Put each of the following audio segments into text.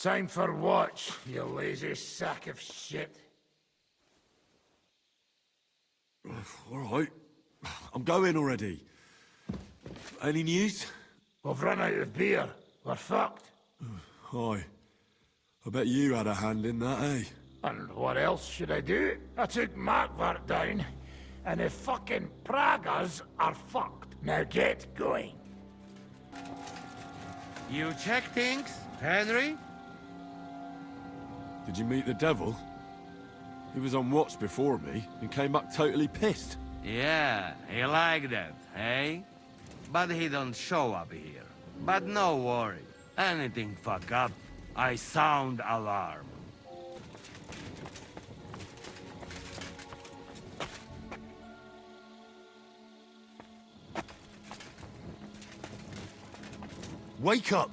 Time for watch, you lazy sack of shit. All right. I'm going already. Any news? We've run out of beer. We're fucked. Aye. I bet you had a hand in that, eh? And what else should I do? I took Markvart down, and the fucking Pragas are fucked. Now get going. You check things, Henry? Did you meet the devil? He was on watch before me and came back totally pissed. Yeah, he like that, eh? But he don't show up here. But no worry. Anything fuck up, I sound alarm. Wake up!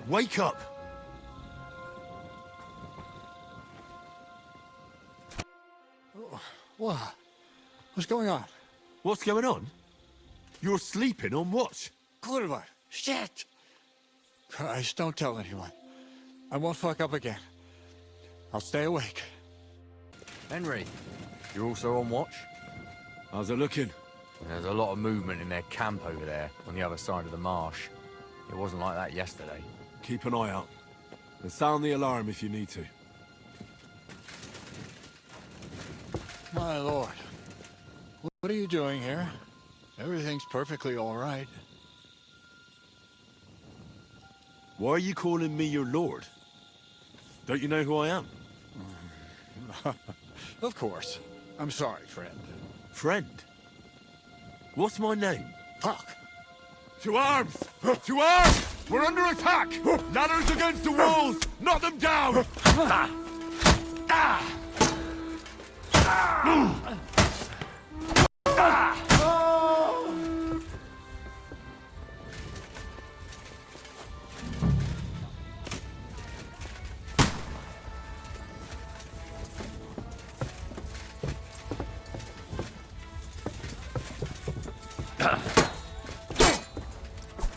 Wake up! What? What's going on? What's going on? You're sleeping on watch. Kurva! Shit! Christ, don't tell anyone. I won't fuck up again. I'll stay awake. Henry, you're also on watch? How's it looking? There's a lot of movement in their camp over there, on the other side of the marsh. It wasn't like that yesterday. Keep an eye out. And sound the alarm if you need to. My lord. What are you doing here? Everything's perfectly all right. Why are you calling me your lord? Don't you know who I am? Of course. I'm sorry, friend. Friend? What's my name? Fuck! To arms! To arms! We're under attack! Ladders against the walls! Knock them down!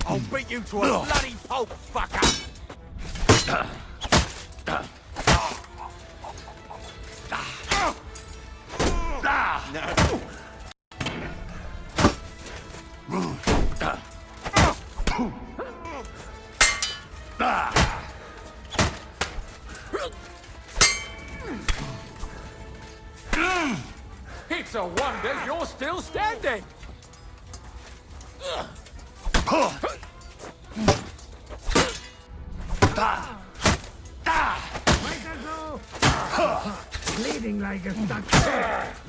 I'll beat you to a bloody pulp, fucker! It's a wonder you're still standing! Bleeding like a stuck fish.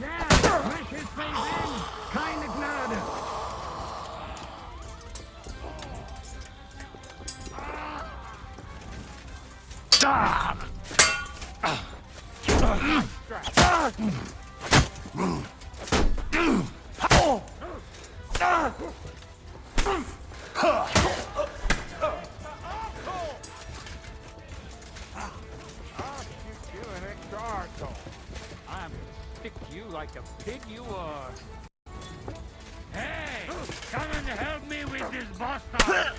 Now, smash his face in. Kind of gnarly. I'm gonna stick you like the pig you are. Hey! Come and help me with this bastard!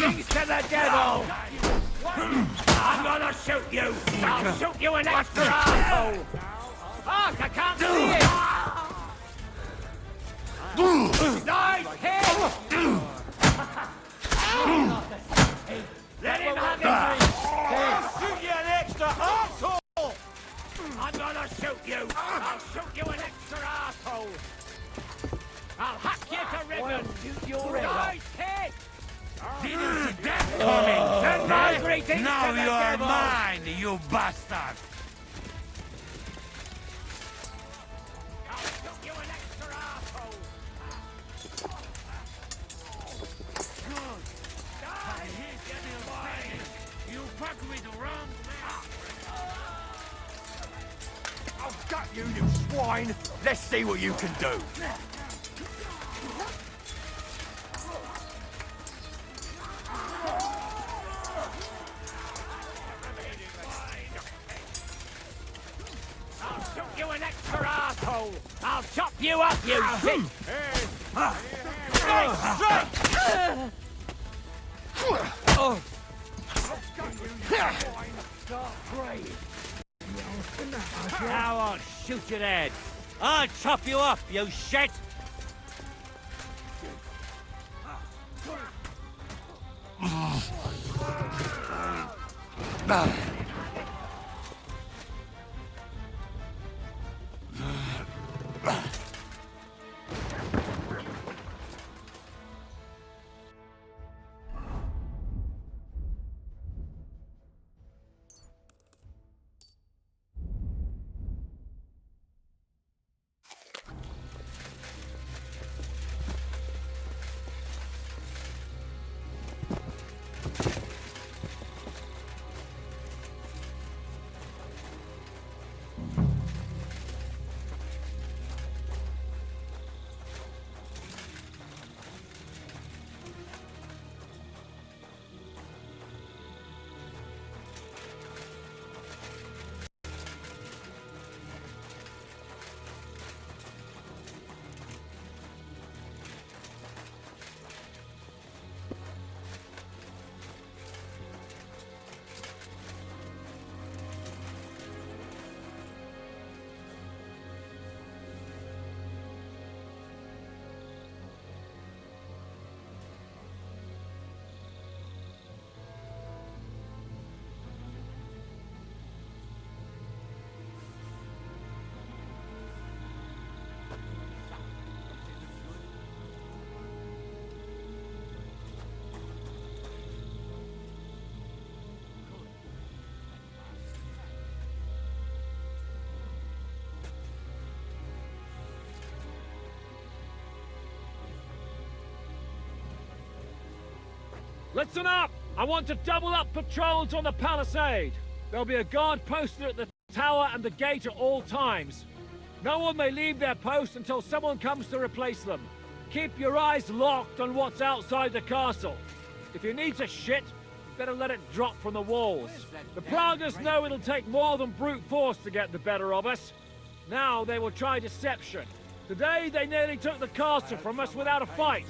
Things to the devil! I'm gonna shoot you! I'll shoot you an extra asshole! Fuck, I can't see it! Nice hit! Let him have it! I'll shoot you an extra asshole! I'm gonna shoot you! I'll shoot you an extra asshole! I'll hack you to ribbons! Shoot your nice hit! Didn't see that coming! Send my greetings Now to the you're devil. mine, you bastard! I'll shoot you an extra asshole! You fuck with the wrong man! I've got You swine! Let's see what you can do! I'll shoot you an extra asshole! I'll chop you up, you shit! Now I'll shoot your head. I'll chop you up, you shit! Listen up! I want to double up patrols on the palisade. There'll be a guard posted at the tower and the gate at all times. No one may leave their post until someone comes to replace them. Keep your eyes locked on what's outside the castle. If you need to shit, you better let it drop from the walls. The Pragas know it'll take more than brute force to get the better of us. Now they will try deception. Today they nearly took the castle from us without a fight.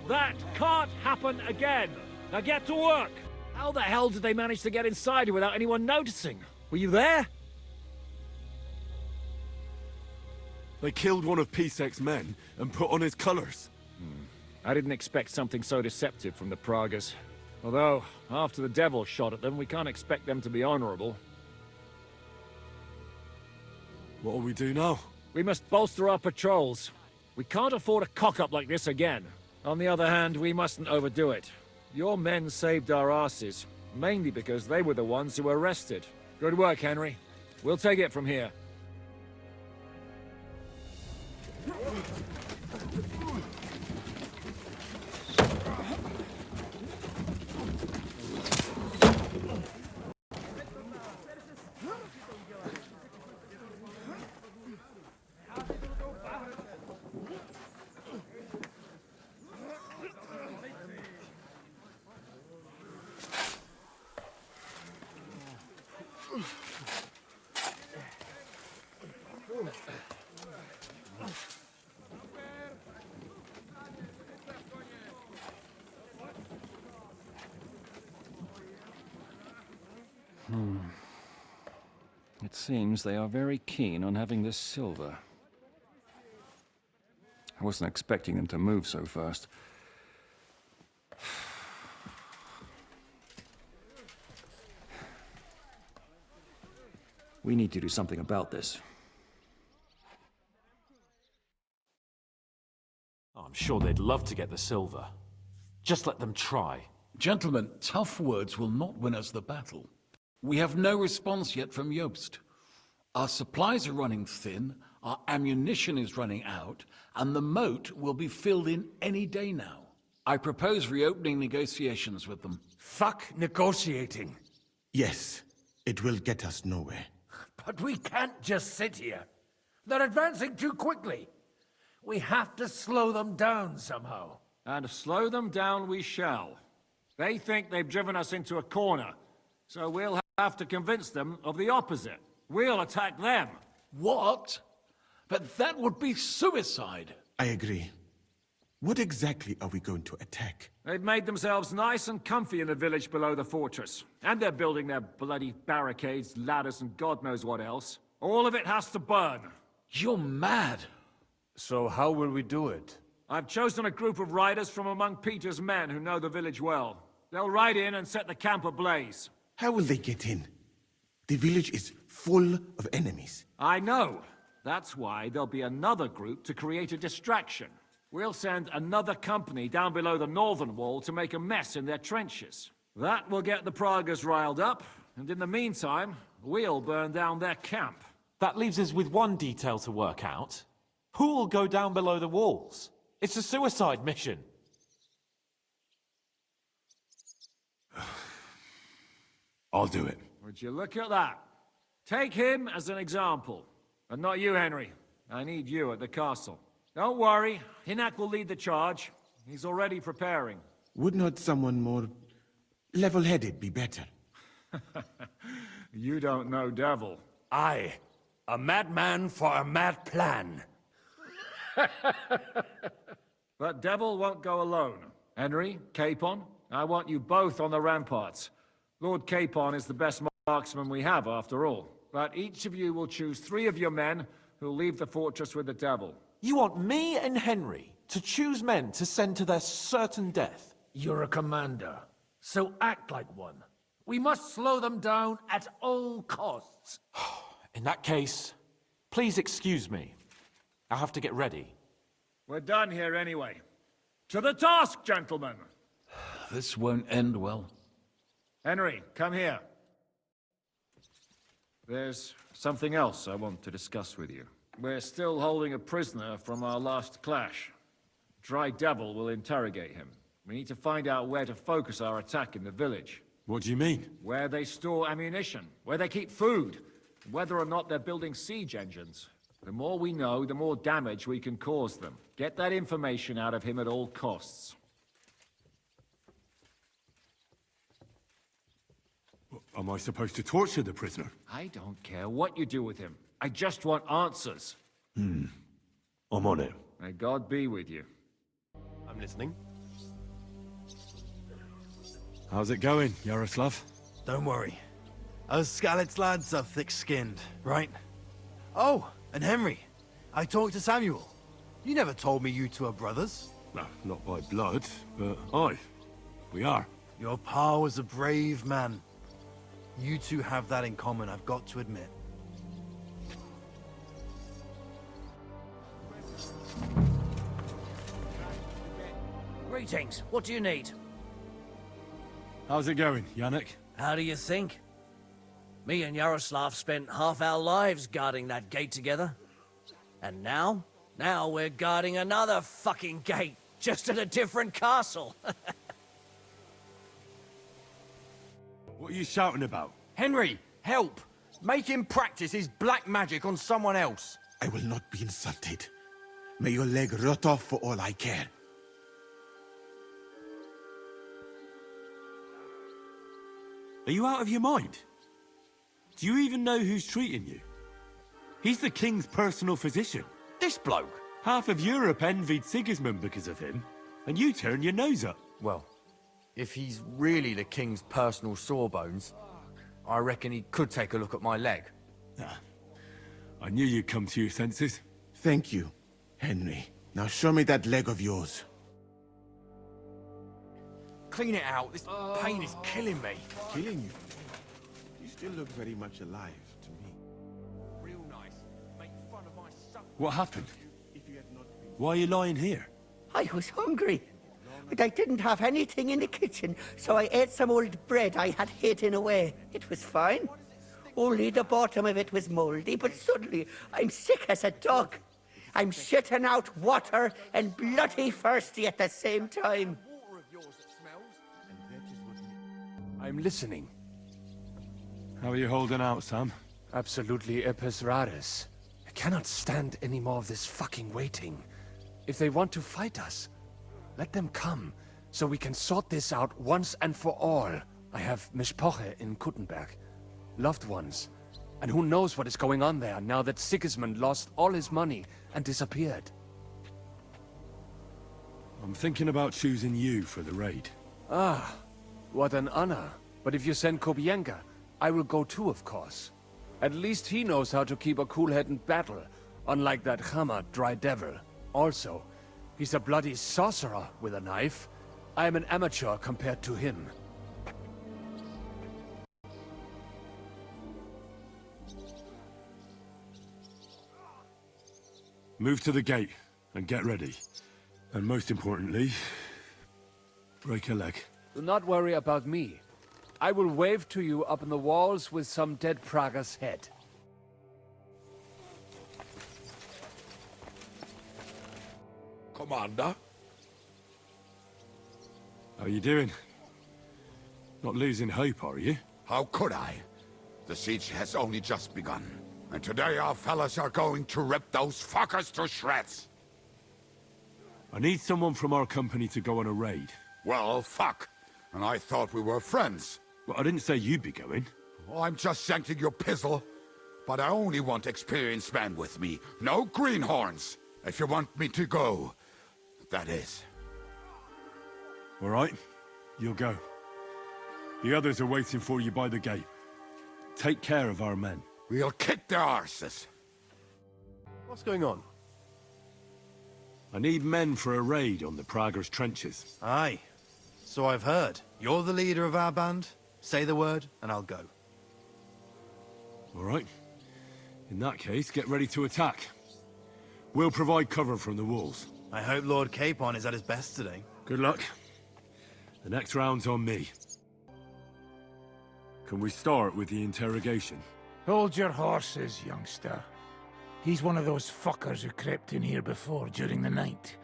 That can't happen again. Now get to work! How the hell did they manage to get inside without anyone noticing? Were you there? They killed one of Pisek's men and put on his colors. I didn't expect something so deceptive from the Pragas. Although, after the devil shot at them, we can't expect them to be honorable. What'll we do now? We must bolster our patrols. We can't afford a cock-up like this again. On the other hand, we mustn't overdo it. Your men saved our asses, mainly because they were the ones who were arrested. Good work, Henry. We'll take it from here. It seems they are very keen on having this silver. I wasn't expecting them to move so fast. We need to do something about this. I'm sure they'd love to get the silver. Just let them try. Gentlemen, tough words will not win us the battle. We have no response yet from Jobst. Our supplies are running thin, our ammunition is running out, and the moat will be filled in any day now. I propose reopening negotiations with them. Fuck negotiating. Yes, it will get us nowhere. But we can't just sit here. They're advancing too quickly. We have to slow them down somehow. And slow them down we shall. They think they've driven us into a corner, so we'll have to convince them of the opposite. We'll attack them. What? But that would be suicide. I agree. What exactly are we going to attack? They've made themselves nice and comfy in the village below the fortress. And they're building their bloody barricades, ladders, and God knows what else. All of it has to burn. You're mad. So how will we do it? I've chosen a group of riders from among Peter's men who know the village well. They'll ride in and set the camp ablaze. How will they get in? The village is full of enemies. I know. That's why there'll be another group to create a distraction. We'll send another company down below the northern wall to make a mess in their trenches. That will get the Pragas riled up, and in the meantime, we'll burn down their camp. That leaves us with one detail to work out. Who will go down below the walls? It's a suicide mission. I'll do it. Would you look at that? Take him as an example. And not you, Henry. I need you at the castle. Don't worry, Hinak will lead the charge. He's already preparing. Would not someone more level-headed be better? You don't know Devil. Aye. A madman for a mad plan. But Devil won't go alone. Henry, Capon, I want you both on the ramparts. Lord Capon is the best marksman we have, after all. But each of you will choose 3 of your men who'll leave the fortress with the Devil. You want me and Henry to choose men to send to their certain death? You're a commander, so act like one. We must slow them down at all costs. In that case, please excuse me. I'll have to get ready. We're done here anyway. To the task, gentlemen! This won't end well. Henry, come here. There's something else I want to discuss with you. We're still holding a prisoner from our last clash. Dry Devil will interrogate him. We need to find out where to focus our attack in the village. What do you mean? Where they store ammunition, where they keep food, whether or not they're building siege engines. The more we know, the more damage we can cause them. Get that information out of him at all costs. Am I supposed to torture the prisoner? I don't care what you do with him. I just want answers. I'm on it. May God be with you. I'm listening. How's it going, Yaroslav? Don't worry. Us Skalitz lads are thick-skinned, right? Oh, and Henry. I talked to Samuel. You never told me you two are brothers. No, not by blood, but aye, we are. Your pa was a brave man. You two have that in common, I've got to admit. Greetings. What do you need? How's it going, Yannick? How do you think? Me and Yaroslav spent half our lives guarding that gate together. And now? Now we're guarding another fucking gate, just at a different castle. What are you shouting about? Henry, help! Make him practice his black magic on someone else. I will not be insulted. May your leg rot off for all I care. Are you out of your mind? Do you even know who's treating you? He's the king's personal physician. This bloke? Half of Europe envied Sigismund because of him, and you turn your nose up. Well, if he's really the king's personal sawbones, I reckon he could take a look at my leg. I knew you'd come to your senses. Thank you, Henry. Now show me that leg of yours. Clean it out. This pain is killing me. Killing you? You still look very much alive to me. Real nice. Make fun of my son. What happened? Why are you lying here? I was hungry, but I didn't have anything in the kitchen, so I ate some old bread I had hidden away. It was fine. Only the bottom of it was moldy, but suddenly I'm sick as a dog. I'm shitting out water and bloody thirsty at the same time. I'm How are you holding out, Sam? Absolutely epis raris. cannot stand any more of this fucking waiting. If they want to fight us, let them come, so we can sort this out once and for all. I have Mishpoche in Kuttenberg, loved ones, and who knows what is going on there now that Sigismund lost all his money and disappeared. I'm thinking about choosing you for the raid. Ah, what an honor. But if you send Kobienka, I will go too, of course. At least he knows how to keep a cool head in battle, unlike that Hammer dry devil. Also, he's a bloody sorcerer with a knife. I am an amateur compared to him. Move to the gate and get ready. And most importantly, break a leg. Do not worry about me. I will wave to you up in the walls with some dead Praga's head. Commander? How you doing? Not losing hope, are you? How could I? The siege has only just begun. And today our fellas are going to rip those fuckers to shreds. I need someone from our company to go on a raid. Well, fuck. And I thought we were friends. Well, I didn't say you'd be going. Oh, I'm just sending your pizzle. But I only want experienced men with me. No greenhorns. If you want me to go, that is. All right, you'll go. The others are waiting for you by the gate. Take care of our men. We'll kick their arses. What's going on? I need men for a raid on the Prager's trenches. Aye. So I've heard. You're the leader of our band. Say the word, and I'll go. All right. In that case, get ready to attack. We'll provide cover from the walls. I hope Lord Capon is at his best today. Good luck. The next round's on me. Can we start with the interrogation? Hold your horses, youngster. He's one of those fuckers who crept in here before during the night.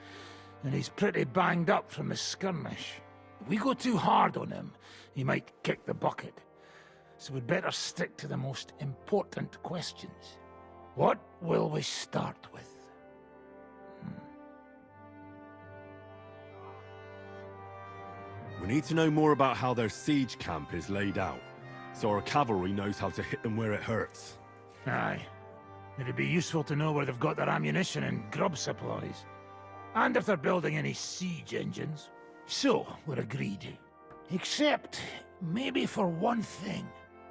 And he's pretty banged up from the skirmish. If we go too hard on him, he might kick the bucket. So we'd better stick to the most important questions. What will we start with? We need to know more about how their siege camp is laid out, so our cavalry knows how to hit them where it hurts. Aye. It'd be useful to know where they've got their ammunition and grub supplies. And if they're building any siege engines. So, we're agreed. Except, maybe for one thing.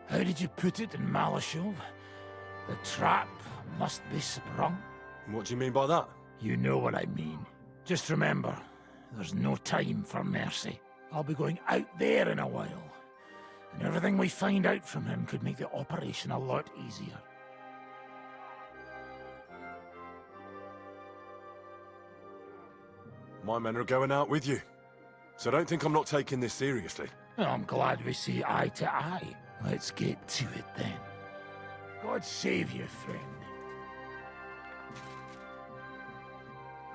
How did you put it in Malashov? The trap must be sprung. What do you mean by that? You know what I mean. Just remember, there's no time for mercy. I'll be going out there in a while. And everything we find out from him could make the operation a lot easier. My men are going out with you. So don't think I'm not taking this seriously. Well, I'm glad we see eye to eye. Let's get to it then. God save you, friend.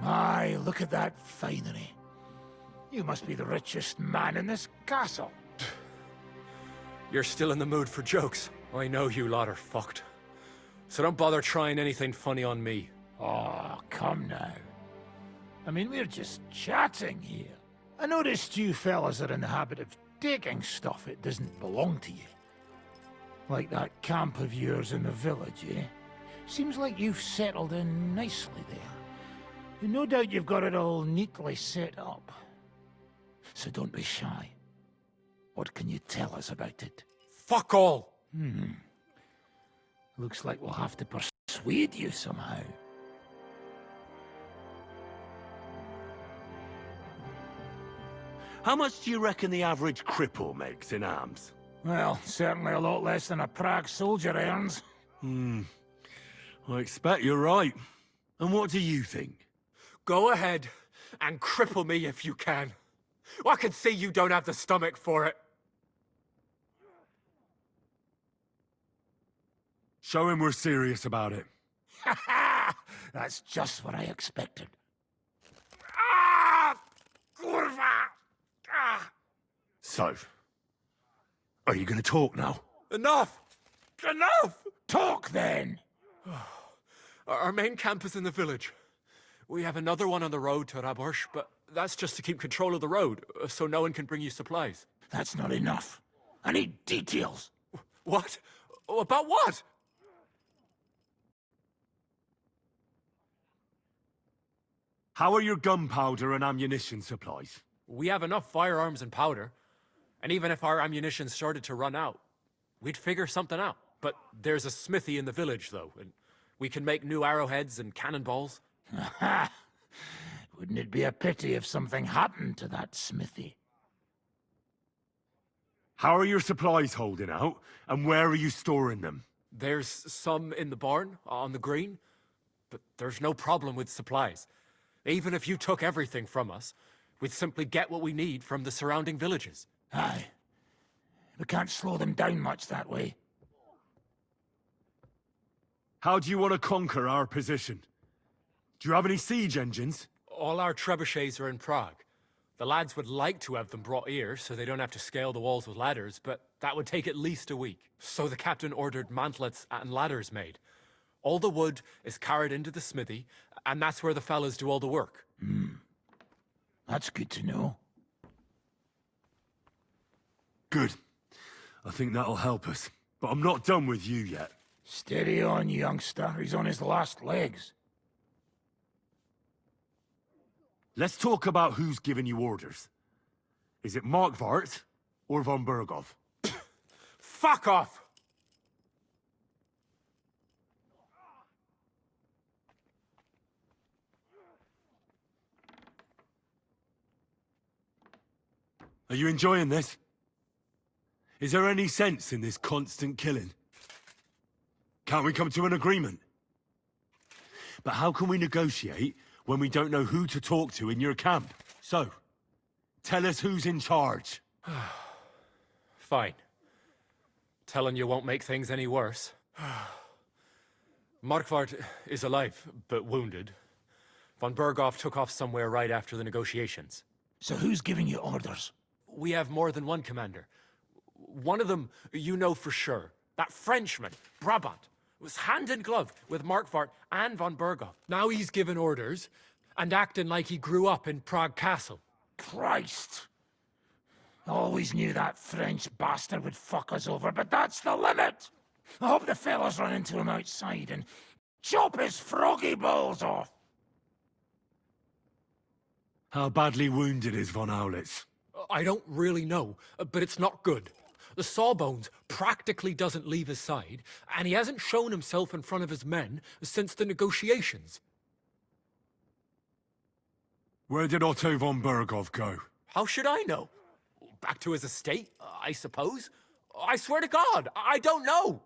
My, look at that finery. You must be the richest man in this castle. You're still in the mood for jokes. I know you lot are fucked. So don't bother trying anything funny on me. Oh, come now. I mean, we're just chatting here. I noticed you fellas are in the habit of taking stuff that doesn't belong to you. Like that camp of yours in the village, eh? Seems like you've settled in nicely there. And no doubt you've got it all neatly set up. So don't be shy. What can you tell us about it? Fuck all! Looks like we'll have to persuade you somehow. How much do you reckon the average cripple makes in arms? Well, certainly a lot less than a Prague soldier earns. I expect you're right. And what do you think? Go ahead and cripple me if you can. I can see you don't have the stomach for it. Show him we're serious about it. That's just what I expected. Ah! Kurva! Ah! So, are you going to talk now? Enough! Enough! Talk then! Our main camp is in the village. We have another one on the road to Raborsh, but that's just to keep control of the road, so no one can bring you supplies. That's not enough. I need details. What? About what? How are your gunpowder and ammunition supplies? We have enough firearms and powder, and even if our ammunition started to run out, we'd figure something out. But there's a smithy in the village, though, and we can make new arrowheads and cannonballs. Aha! Wouldn't it be a pity if something happened to that smithy? How are your supplies holding out, and where are you storing them? There's some in the barn, on the green, but there's no problem with supplies. Even if you took everything from us, we'd simply get what we need from the surrounding villages. Aye. We can't slow them down much that way. How do you want to conquer our position? Do you have any siege engines? All our trebuchets are in Prague. The lads would like to have them brought here so they don't have to scale the walls with ladders, but that would take at least a week. So the captain ordered mantlets and ladders made. All the wood is carried into the smithy, and that's where the fellas do all the work. That's good to know. Good. I think that'll help us. But I'm not done with you yet. Steady on, youngster. He's on his last legs. Let's talk about who's giving you orders. Is it Markvart or von Bergov? Fuck off! Are you enjoying this? Is there any sense in this constant killing? Can't we come to an agreement? But how can we negotiate when we don't know who to talk to in your camp? So, tell us who's in charge. Fine. Telling you won't make things any worse. Markvart is alive, but wounded. Von Berghoff took off somewhere right after the negotiations. So who's giving you orders? We have more than one commander. One of them you know for sure. That Frenchman, Brabant, was hand in glove with Markvart and von Berghoff. Now he's given orders and acting like he grew up in Prague Castle. Christ! Always knew that French bastard would fuck us over, but that's the limit! I hope the fellas run into him outside and chop his froggy balls off! How badly wounded is von Aulitz? I don't really know, but it's not good. The sawbones practically doesn't leave his side, and he hasn't shown himself in front of his men since the negotiations. Where did Otto von Berghoff go? How should I know? Back to his estate, I suppose? I swear to God, I don't know!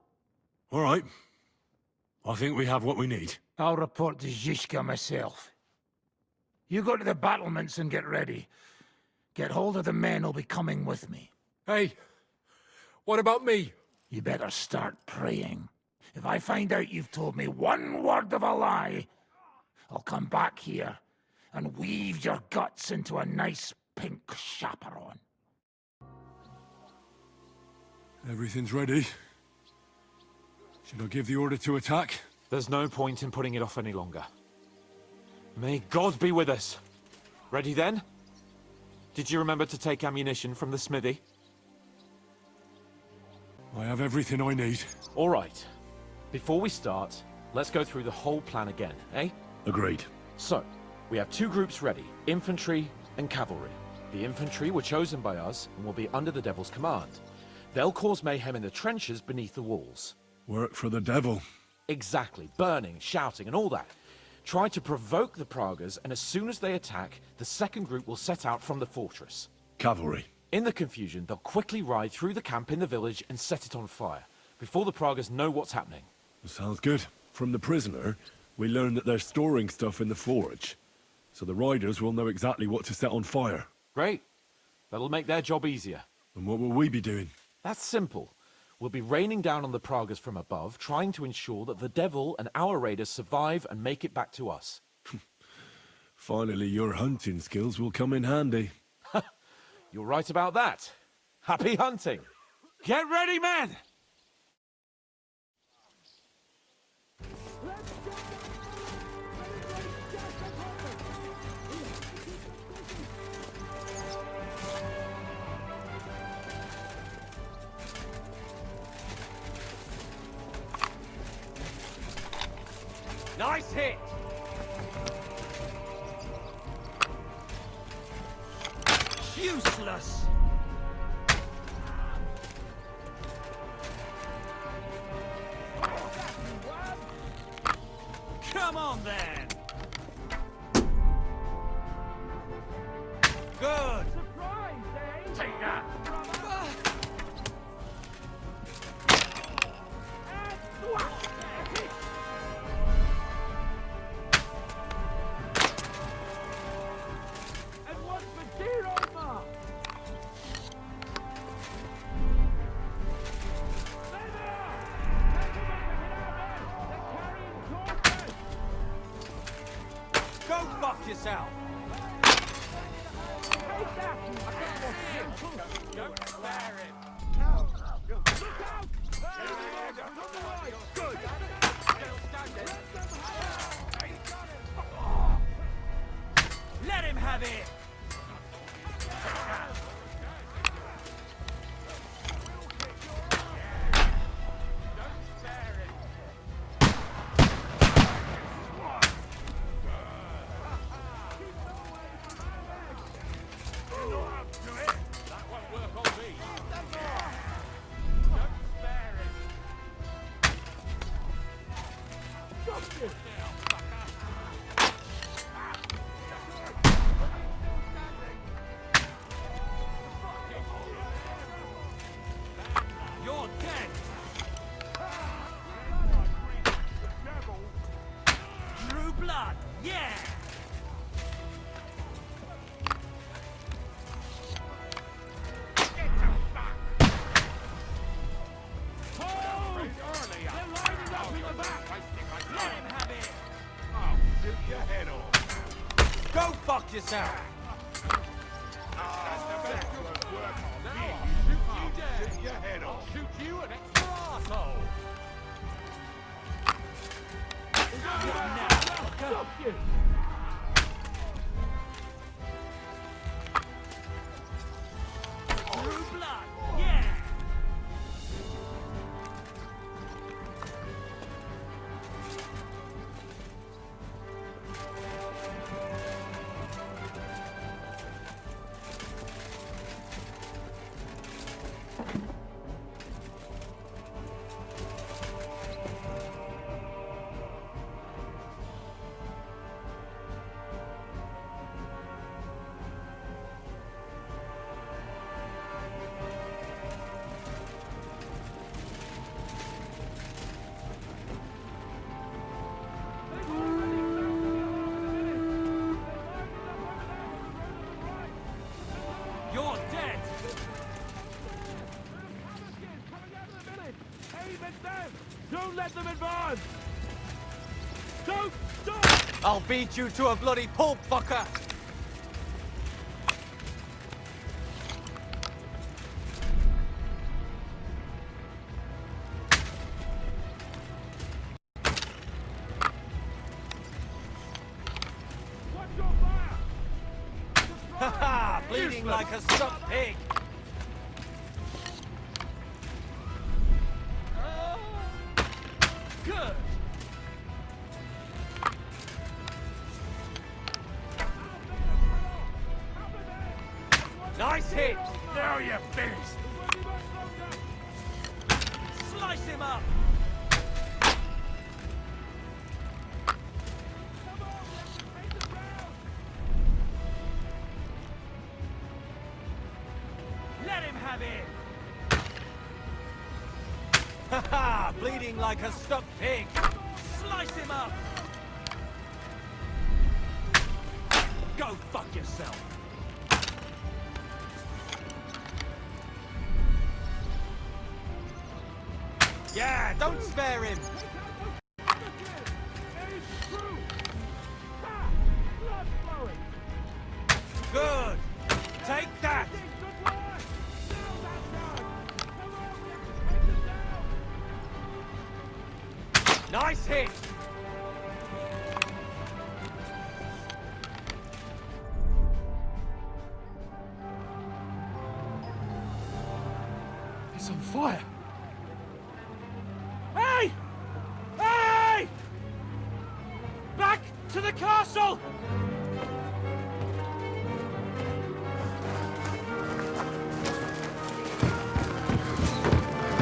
All right. I think we have what we need. I'll report to Zhishka myself. You go to the battlements and get ready. Get hold of the men who'll be coming with me. Hey, what about me? You better start praying. If I find out you've told me one word of a lie, I'll come back here and weave your guts into a nice pink chaperon. Everything's ready. Should I give the order to attack? There's no point in putting it off any longer. May God be with us. Ready then? Did you remember to take ammunition from the smithy? I have everything I need. All right. Before we start, let's go through the whole plan again, eh? Agreed. So, we have two groups ready, infantry and cavalry. The infantry were chosen by us and will be under the Devil's command. They'll cause mayhem in the trenches beneath the walls. Work for the devil. Exactly. Burning, shouting, and all that. Try to provoke the Pragas, and as soon as they attack, the second group will set out from the fortress. Cavalry. In the confusion, they'll quickly ride through the camp in the village and set it on fire, before the Pragas know what's happening. Sounds good. From the prisoner, we learned that they're storing stuff in the forge, so the riders will know exactly what to set on fire. Great. That'll make their job easier. And what will we be doing? That's simple. We'll be raining down on the Pragas from above, trying to ensure that the Devil and our raiders survive and make it back to us. Finally, your hunting skills will come in handy. You're right about that. Happy hunting! Get ready, men! Nice hit! Useless! Come on then! Good! Surprise, eh? Take that! And what's for dear old Ma? There they are! Gentlemen, they're carrying torches! Go fuck yourself! Take that! I got more shit! Don't spare him! Look out! On the right! Good! Let him have it! You're dead! Drew blood, yeah! Go fuck yourself! Shoot your head off. Shoot you an extra arsehole. Stop you! Drew blood, yeah! You're dead! Aim at them! Don't let them advance! Don't stop! I'll beat you to a bloody pulp, fucker! Watch your fire! Ha ha! Bleeding like a stuck pig! Good! Nice hit! Now you're finished. Slice him up! Let him have it! Ha ha! Bleeding like a stuck pig! Slice him up! Go fuck yourself! Yeah, don't spare him! Good! Take that! Nice hit! It's on fire! Hey! Hey! castle!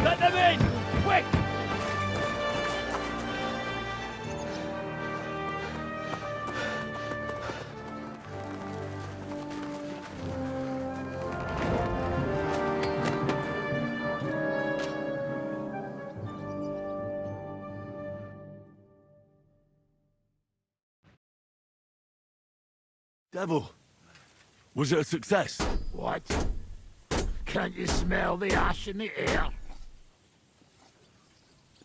Let them in! Quick! Devil, was it a success? What? Can't you smell the ash in the air?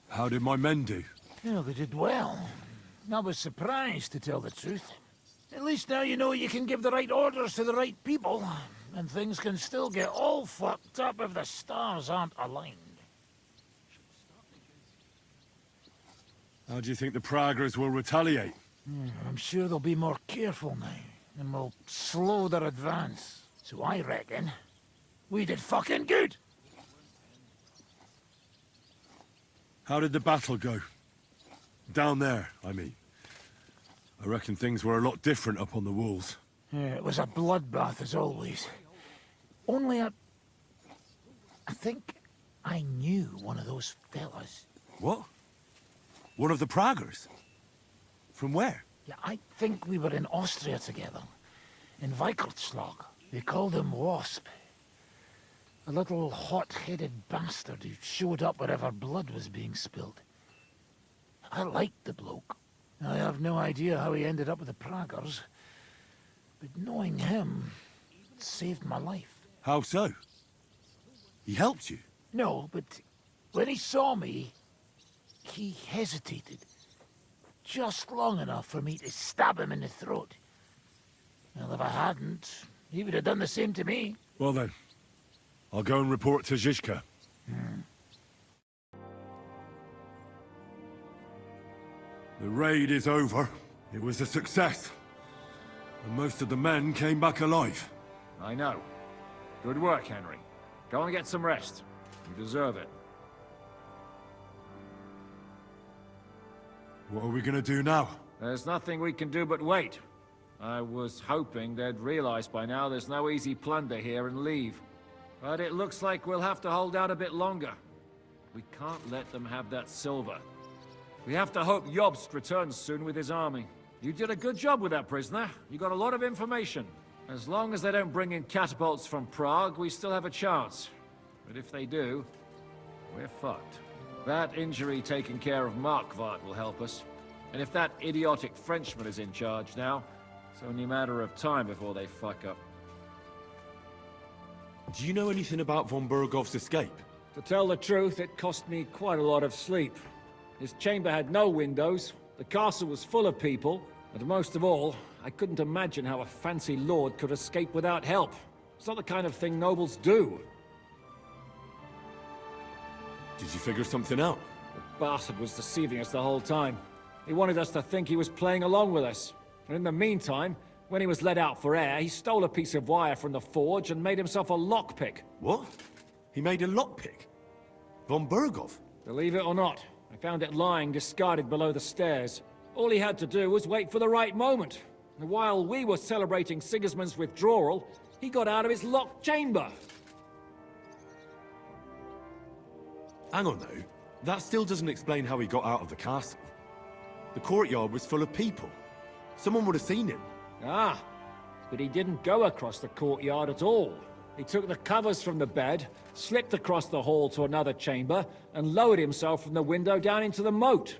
How did my men do? Well, they did well. I was surprised, to tell the truth. At least now you know you can give the right orders to the right people, and things can still get all fucked up if the stars aren't aligned. How do you think the Praggers will retaliate? I'm sure they'll be more careful now, and will slow their advance. So I reckon we did fucking good! How did the battle go? Down there, I mean. I reckon things were a lot different up on the walls. Yeah, it was a bloodbath as always. Only I think I knew one of those fellas. What? One of the Praggers? From where? Yeah, I think we were in Austria together. In Weikertslag. They called him Wasp. A little hot-headed bastard who showed up wherever blood was being spilled. I liked the bloke. I have no idea how he ended up with the Praggers. But knowing him saved my life. How so? He helped you? No, but when he saw me, he hesitated. Just long enough for me to stab him in the throat. Well, if I hadn't, he would have done the same to me. Well then, I'll go and report to Zizka. The raid is over. It was a success. And most of the men came back alive. I know. Good work, Henry. Go and get some rest. You deserve it. What are we gonna do now? There's nothing we can do but wait. I was hoping they'd realize by now there's no easy plunder here and leave. But it looks like we'll have to hold out a bit longer. We can't let them have that silver. We have to hope Jobst returns soon with his army. You did a good job with that prisoner. You got a lot of information. As long as they don't bring in catapults from Prague, we still have a chance. But if they do, we're fucked. That injury taking care of Markvart will help us. And if that idiotic Frenchman is in charge now, it's only a matter of time before they fuck up. Do you know anything about von Bergov's escape? To tell the truth, it cost me quite a lot of sleep. His chamber had no windows, the castle was full of people, and most of all, I couldn't imagine how a fancy lord could escape without help. It's not the kind of thing nobles do. Did you figure something out? The bastard was deceiving us the whole time. He wanted us to think he was playing along with us. And in the meantime, when he was let out for air, he stole a piece of wire from the forge and made himself a lockpick. What? He made a lockpick? Von Bergov? Believe it or not, I found it lying discarded below the stairs. All he had to do was wait for the right moment. And while we were celebrating Sigismund's withdrawal, he got out of his locked chamber. Hang on though, that still doesn't explain how he got out of the castle. The courtyard was full of people. Someone would have seen him. Ah, but he didn't go across the courtyard at all. He took the covers from the bed, slipped across the hall to another chamber, and lowered himself from the window down into the moat.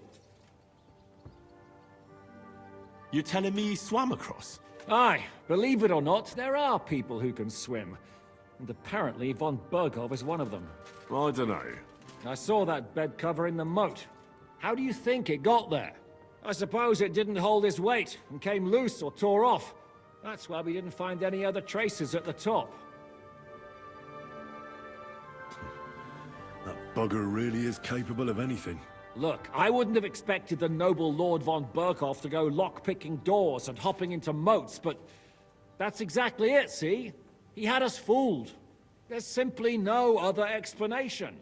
You're telling me he swam across? Aye, believe it or not, there are people who can swim. And apparently von Bergov is one of them. I don't know. I saw that bed cover in the moat. How do you think it got there? I suppose it didn't hold his weight and came loose or tore off. That's why we didn't find any other traces at the top. That bugger really is capable of anything. Look, I wouldn't have expected the noble Lord von Berkhoff to go lock-picking doors and hopping into moats, but that's exactly it, see? He had us fooled. There's simply no other explanation.